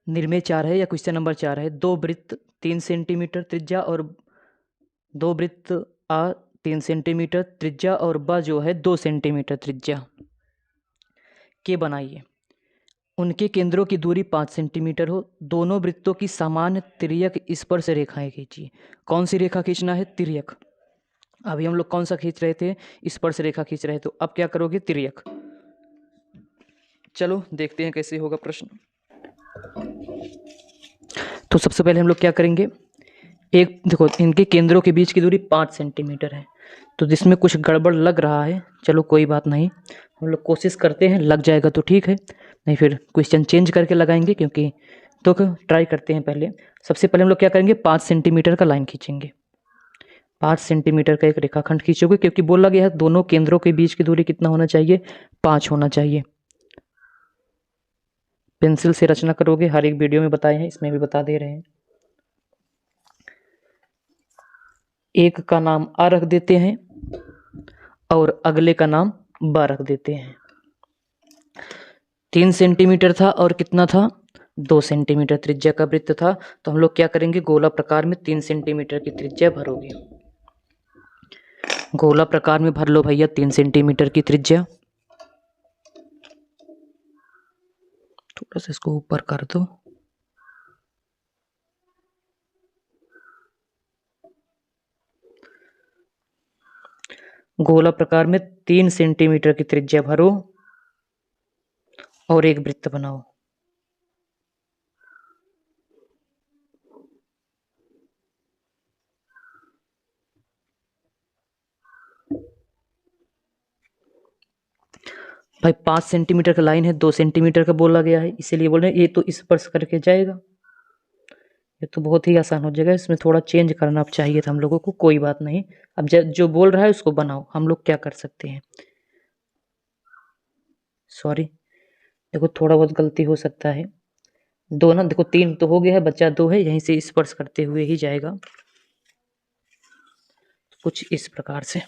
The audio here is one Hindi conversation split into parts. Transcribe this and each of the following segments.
निर्मेय 4 है या क्वेश्चन नंबर 4 है। दो वृत्त 3 सेंटीमीटर त्रिज्या और दो वृत्त आ 3 सेंटीमीटर त्रिज्या और ब जो है 2 सेंटीमीटर त्रिज्या के बनाइए। उनके केंद्रों की दूरी 5 सेंटीमीटर हो। दोनों वृत्तों की समान तिर्यक स्पर्श रेखाएं खींचिए। कौन सी रेखा खींचना है? तिर्यक। अभी हम लोग कौन सा खींच रहे थे? स्पर्श रेखा खींच रहे थे। तो अब क्या करोगे? तिर्यक। चलो देखते हैं कैसे होगा प्रश्न। तो सबसे पहले हम लोग क्या करेंगे, एक देखो इनके केंद्रों के बीच की दूरी 5 सेंटीमीटर है, तो जिसमें कुछ गड़बड़ लग रहा है, चलो कोई बात नहीं, हम लोग कोशिश करते हैं, लग जाएगा तो ठीक है, नहीं फिर क्वेश्चन चेंज करके लगाएंगे, क्योंकि तो ट्राई करते हैं पहले। सबसे पहले हम लोग क्या करेंगे, 5 सेंटीमीटर का लाइन खींचेंगे। 5 सेंटीमीटर का एक रेखाखंड खींचोगे, क्योंकि बोला गया है दोनों केंद्रों के बीच की दूरी कितना होना चाहिए? 5 होना चाहिए। पेंसिल से रचना करोगे, हर एक वीडियो में बताए हैं, इसमें भी बता दे रहे हैं। एक का नाम आ रख देते हैं और अगले का नाम ब रख देते हैं। 3 सेंटीमीटर था और कितना था? 2 सेंटीमीटर त्रिज्या का वृत्त था। तो हम लोग क्या करेंगे, गोला प्रकार में 3 सेंटीमीटर की त्रिज्या भरोगे। गोला प्रकार में भर लो भैया 3 सेंटीमीटर की त्रिज्या। थोड़ा सा इसको ऊपर कर दो। गोला प्रकार में 3 सेंटीमीटर की त्रिज्या भरो और एक वृत्त बनाओ। भाई 5 सेंटीमीटर का लाइन है, 2 सेंटीमीटर का बोला गया है, इसीलिए बोल रहे हैं ये तो स्पर्श करके जाएगा। ये तो बहुत ही आसान हो जाएगा, इसमें थोड़ा चेंज करना अब चाहिए था हम लोगों को, कोई बात नहीं। अब जो बोल रहा है उसको बनाओ, हम लोग क्या कर सकते हैं। सॉरी, देखो थोड़ा बहुत गलती हो सकता है। दो ना, देखो 3 तो हो गया है, बच्चा 2 है, यहीं से स्पर्श करते हुए ही जाएगा कुछ इस प्रकार से।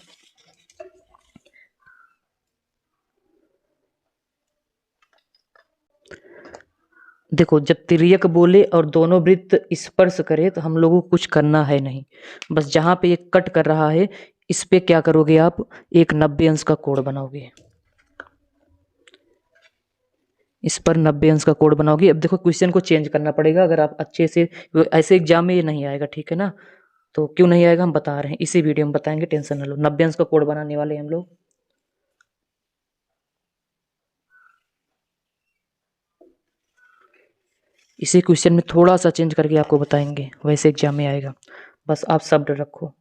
देखो जब तिर्यक बोले और दोनों वृत्त स्पर्श करे तो हम लोगों को कुछ करना है नहीं, बस जहां पे ये कट कर रहा है इस पे क्या करोगे आप, एक 90 अंश का कोण बनाओगे। इस पर 90 अंश का कोण बनाओगे। अब देखो क्वेश्चन को चेंज करना पड़ेगा, अगर आप अच्छे से, ऐसे एग्जाम में ये नहीं आएगा, ठीक है ना। तो क्यों नहीं आएगा हम बता रहे हैं, इसी वीडियो में बताएंगे, टेंशन ना लो। 90 अंश का कोण बनाने वाले हम लोग। इसी क्वेश्चन में थोड़ा सा चेंज करके आपको बताएंगे, वैसे एग्जाम में आएगा, बस आप शब्द रखो।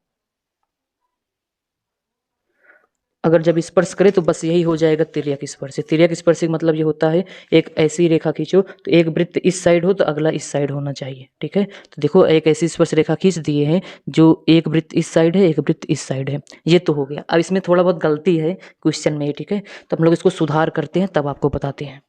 अगर जब स्पर्श करे तो बस यही हो जाएगा तिर्यक स्पर्श। तिर्यक स्पर्श का मतलब ये होता है, एक ऐसी रेखा खींचो तो एक वृत्त इस साइड हो तो अगला इस साइड होना चाहिए, ठीक है। तो देखो एक ऐसी स्पर्श रेखा खींच दिए हैं जो एक वृत्त इस साइड है, एक वृत्त इस साइड है, ये तो हो गया। अब इसमें थोड़ा बहुत गलती है क्वेश्चन में, ठीक है, तो हम लोग इसको सुधार करते हैं तब आपको बताते हैं।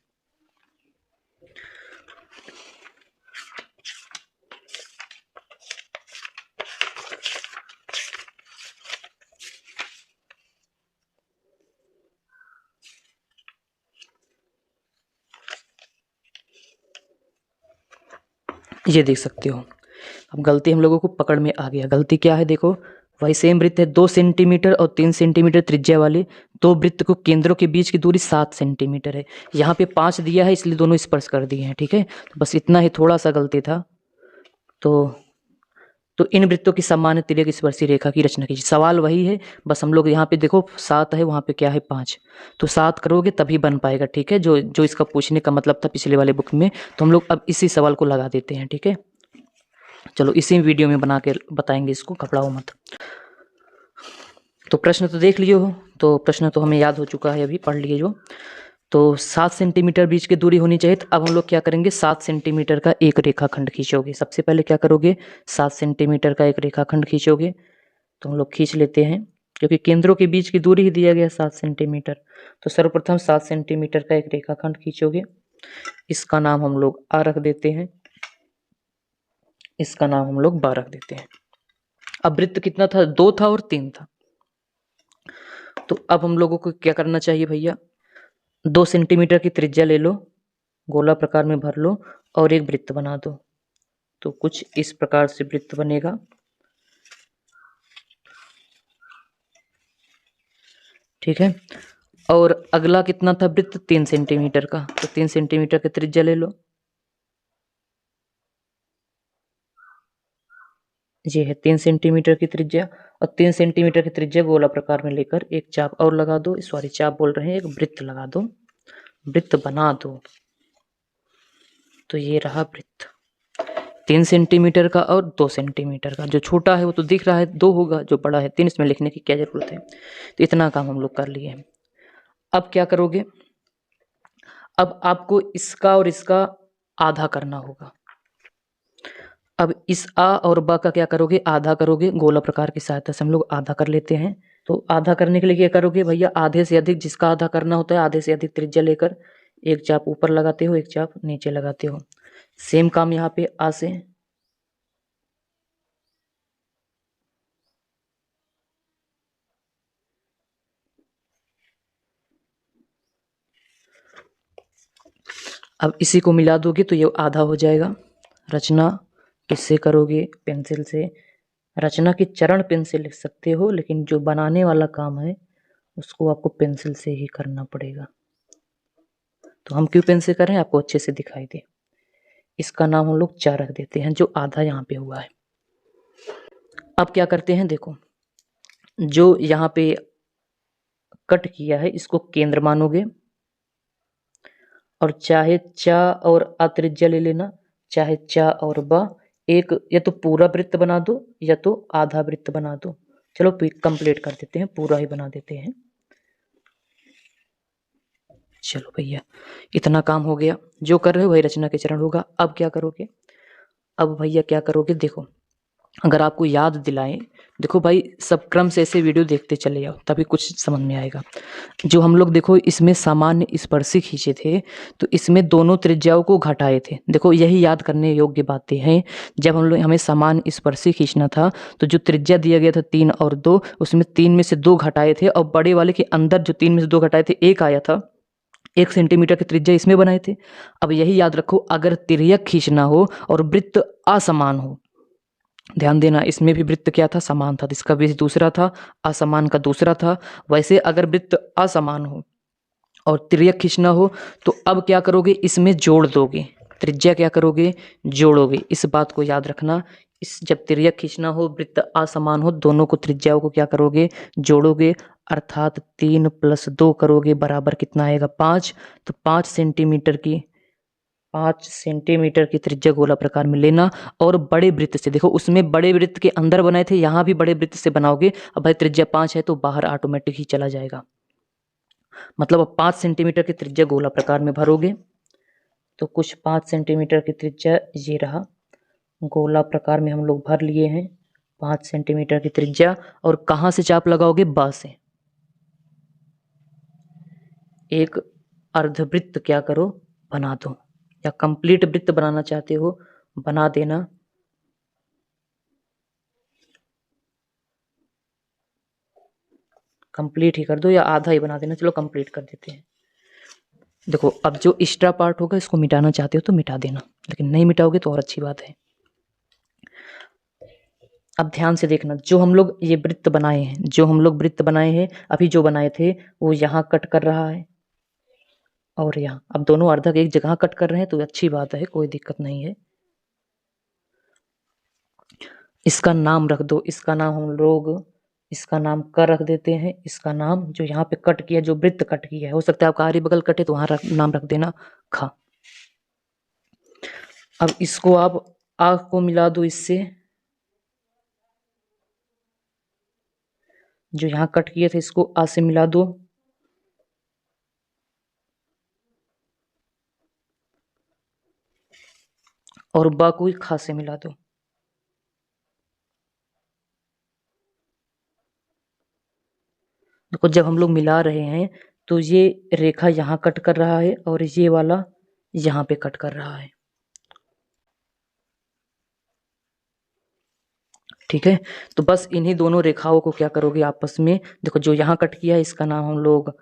ये देख सकते हो, अब गलती हम लोगों को पकड़ में आ गया। गलती क्या है देखो, वही सेम वृत्त है, 2 सेंटीमीटर और 3 सेंटीमीटर त्रिज्या वाले दो वृत्त को केंद्रों के बीच की दूरी 7 सेंटीमीटर है। यहाँ पे 5 दिया है इसलिए दोनों स्पर्श कर दिए हैं, ठीक है। तो बस इतना ही थोड़ा सा गलती था। तो इन वृत्तों की सामान्य तिर्यक स्पर्शी रेखा की रचना कीजिए। सवाल वही है, बस हम लोग यहाँ पे देखो 7 है, वहाँ पे क्या है 5, तो 7 करोगे तभी बन पाएगा, ठीक है। जो जो इसका पूछने का मतलब था पिछले वाले बुक में, तो हम लोग अब इसी सवाल को लगा देते हैं, ठीक है। चलो इसी वीडियो में बना के बताएंगे इसको, घबराओ मत। तो प्रश्न तो देख लियो हो, तो प्रश्न तो हमें याद हो चुका है, अभी पढ़ लिए जो। तो 7 सेंटीमीटर बीच की दूरी होनी चाहिए। तो अब हम लोग क्या करेंगे, 7 सेंटीमीटर का एक रेखाखंड खींचोगे। सबसे पहले क्या करोगे, 7 सेंटीमीटर का एक रेखाखंड खींचोगे। तो हम लोग खींच लेते हैं, क्योंकि केंद्रों के बीच की दूरी ही दिया गया 7 सेंटीमीटर। तो सर्वप्रथम 7 सेंटीमीटर का एक रेखाखंड खींचोगे। इसका नाम हम लोग आ रख देते हैं, इसका नाम हम लोग बा रख देते हैं। अब वृत्त कितना था, 2 था और 3 था। तो अब हम लोगों को क्या करना चाहिए भैया, 2 सेंटीमीटर की त्रिज्या ले लो, गोला प्रकार में भर लो और एक वृत्त बना दो। तो कुछ इस प्रकार से वृत्त बनेगा। ठीक है, और अगला कितना था वृत्त? 3 सेंटीमीटर का। तो 3 सेंटीमीटर की त्रिज्या ले लो। ये है 3 सेंटीमीटर की त्रिज्या, और 3 सेंटीमीटर की त्रिज्या गोला प्रकार में लेकर एक चाप और लगा दो। सॉरी, चाप बोल रहे हैं, एक वृत्त लगा दो, वृत्त बना दो। तो ये रहा वृत्त 3 सेंटीमीटर का और 2 सेंटीमीटर का। जो छोटा है वो तो दिख रहा है 2 होगा, जो बड़ा है 3, इसमें लिखने की क्या जरूरत है। तो इतना काम हम लोग कर लिए हैं। अब क्या करोगे? अब आपको इसका और इसका आधा करना होगा। अब इस आ और ब का क्या करोगे? आधा करोगे। गोला प्रकार की सहायता से हम लोग आधा कर लेते हैं। तो आधा करने के लिए क्या करोगे भैया? आधे से अधिक, जिसका आधा करना होता है, आधे से अधिक त्रिज्या लेकर एक चाप ऊपर लगाते हो, एक चाप नीचे लगाते हो। सेम काम यहाँ पे आ से। अब इसी को मिला दोगे तो ये आधा हो जाएगा। रचना किससे करोगे? पेंसिल से। रचना की चरण पेन से लिख सकते हो, लेकिन जो बनाने वाला काम है उसको आपको पेंसिल से ही करना पड़ेगा। तो हम क्यों पेन से कर रहे हैं, आपको अच्छे से दिखाई दे। इसका नाम हम लोग 4 रख देते हैं, जो आधा यहाँ पे हुआ है। अब क्या करते हैं, देखो, जो यहाँ पे कट किया है इसको केंद्र मानोगे, और चाहे चा और अ त्रिज्या ले लेना, चाहे चा और ब, एक या तो पूरा वृत्त बना दो या तो आधा वृत्त बना दो। चलो कंप्लीट कर देते हैं, पूरा ही बना देते हैं। चलो भैया, इतना काम हो गया। जो कर रहे हो वही रचना के चरण होगा। अब क्या करोगे? अब भैया क्या करोगे, देखो, अगर आपको याद दिलाएं, देखो भाई, सब क्रम से ऐसे वीडियो देखते चले जाओ, तभी कुछ समझ में आएगा। जो हम लोग देखो इसमें सामान्य स्पर्शी खींचे थे, तो इसमें दोनों त्रिज्याओं को घटाए थे। देखो, यही याद करने योग्य बातें हैं। जब हम लोग हमें सामान्य स्पर्शी खींचना था, तो जो त्रिज्या दिया गया था 3 और 2, उसमें 3 में से 2 घटाए थे, और बड़े वाले के अंदर जो 3 में से 2 घटाए थे, एक आया था। 1 सेंटीमीटर की त्रिज्या इसमें बनाए थे। अब यही याद रखो, अगर तिर्यक खींचना हो और वृत्त असमान हो, ध्यान देना, इसमें भी वृत्त क्या था? समान था, इसका भी दूसरा था, असमान का दूसरा था। वैसे अगर वृत्त असमान हो और तिर्यक खींचना हो, तो अब क्या करोगे? इसमें जोड़ दोगे। त्रिज्या क्या करोगे? जोड़ोगे। इस बात को याद रखना। इस जब तिर्यक खींचना हो, वृत्त असमान हो, दोनों को त्रिज्याओं को क्या करोगे? जोड़ोगे। अर्थात 3 + 2 करोगे बराबर कितना आएगा? 5। तो 5 सेंटीमीटर की त्रिज्या गोला प्रकार में लेना, और बड़े वृत्त से, देखो उसमें बड़े वृत्त के अंदर बनाए थे, यहाँ भी बड़े वृत्त से बनाओगे। अब भाई त्रिज्या 5 है तो बाहर ऑटोमेटिक ही चला जाएगा। मतलब अब 5 सेंटीमीटर की त्रिज्या गोला प्रकार में भरोगे। तो कुछ 5 सेंटीमीटर की त्रिज्या ये रहा, गोला प्रकार में हम लोग भर लिए हैं 5 सेंटीमीटर की त्रिज्या। और कहाँ से चाप लगाओगे? ब से। एक अर्धवृत्त क्या करो? बना दो, या कंप्लीट वृत्त बनाना चाहते हो बना देना। कंप्लीट ही कर दो या आधा ही बना देना। चलो कंप्लीट कर देते हैं। देखो, अब जो एक्स्ट्रा पार्ट होगा इसको मिटाना चाहते हो तो मिटा देना, लेकिन नहीं मिटाओगे तो और अच्छी बात है। अब ध्यान से देखना, जो हम लोग ये वृत्त बनाए हैं, जो हम लोग वृत्त बनाए हैं, अभी जो बनाए थे वो यहाँ कट कर रहा है और यहाँ। अब दोनों अर्धक एक जगह कट कर रहे हैं तो अच्छी बात है, कोई दिक्कत नहीं है। इसका नाम रख दो। इसका नाम हम लोग, इसका नाम क रख देते हैं। इसका नाम, जो यहाँ पे कट किया, जो वृत्त कट किया है, हो सकता है आपका आरी बगल कटे तो वहां नाम रख देना ख। अब इसको आप आ को मिला दो इससे, जो यहाँ कट किए थे इसको आ से मिला दो। और ब को खा से मिला दो। देखो, जब हम लोग मिला रहे हैं तो ये रेखा यहाँ कट कर रहा है और ये वाला यहाँ पे कट कर रहा है। ठीक है, तो बस इन्हीं दोनों रेखाओं को क्या करोगे आपस में, देखो जो यहाँ कट किया है इसका नाम हम लोग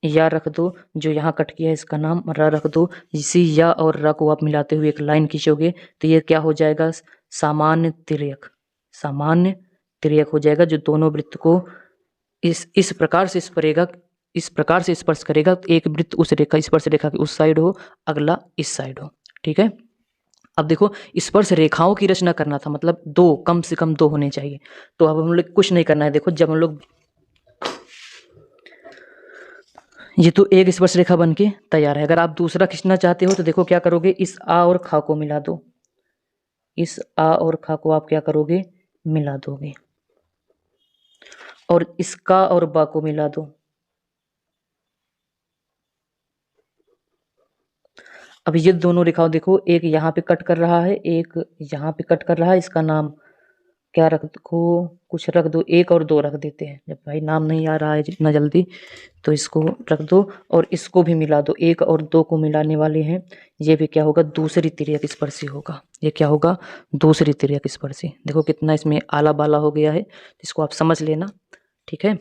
या रख दो, जो यहाँ कट किया है इसका नाम र रख दो। इसी या और र को आप मिलाते हुए एक लाइन खींचोगे तो ये क्या हो जाएगा, सामान्य तिर्यक। सामान्य तिर्यक हो जाएगा, जो दोनों वृत्त को इस प्रकार से स्पर्शेगा, इस प्रकार से स्पर्श करेगा। एक वृत्त उस रेखा स्पर्श रेखा की उस साइड हो, अगला इस साइड हो। ठीक है, अब देखो स्पर्श रेखाओं की रचना करना था, मतलब दो, कम से कम दो होने चाहिए। तो अब हम लोग कुछ नहीं करना है। देखो जब हम लोग, ये तो एक स्पर्श रेखा बन के तैयार है। अगर आप दूसरा खींचना चाहते हो तो देखो क्या करोगे, इस आ और खा को मिला दो। इस आ और खा को आप क्या करोगे, मिला दोगे, और इसका और बा को मिला दो। अब ये दोनों रेखाओं देखो, एक यहाँ पे कट कर रहा है, एक यहाँ पे कट कर रहा है। इसका नाम क्या रख दो, कुछ रख दो, एक और दो रख देते हैं। जब भाई नाम नहीं आ रहा है जितना जल्दी, तो इसको रख दो और इसको भी मिला दो। एक और दो को मिलाने वाले हैं, ये भी क्या होगा, दूसरी तिर्यक स्पर्शी होगा। ये क्या होगा, दूसरी तिर्यक स्पर्शी। देखो कितना इसमें आला बाला हो गया है, इसको आप समझ लेना। ठीक है,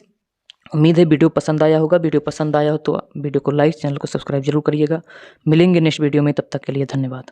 उम्मीद है वीडियो पसंद आया होगा। वीडियो पसंद आया हो तो वीडियो को लाइक, चैनल को सब्सक्राइब जरूर करिएगा। मिलेंगे नेक्स्ट वीडियो में, तब तक के लिए धन्यवाद।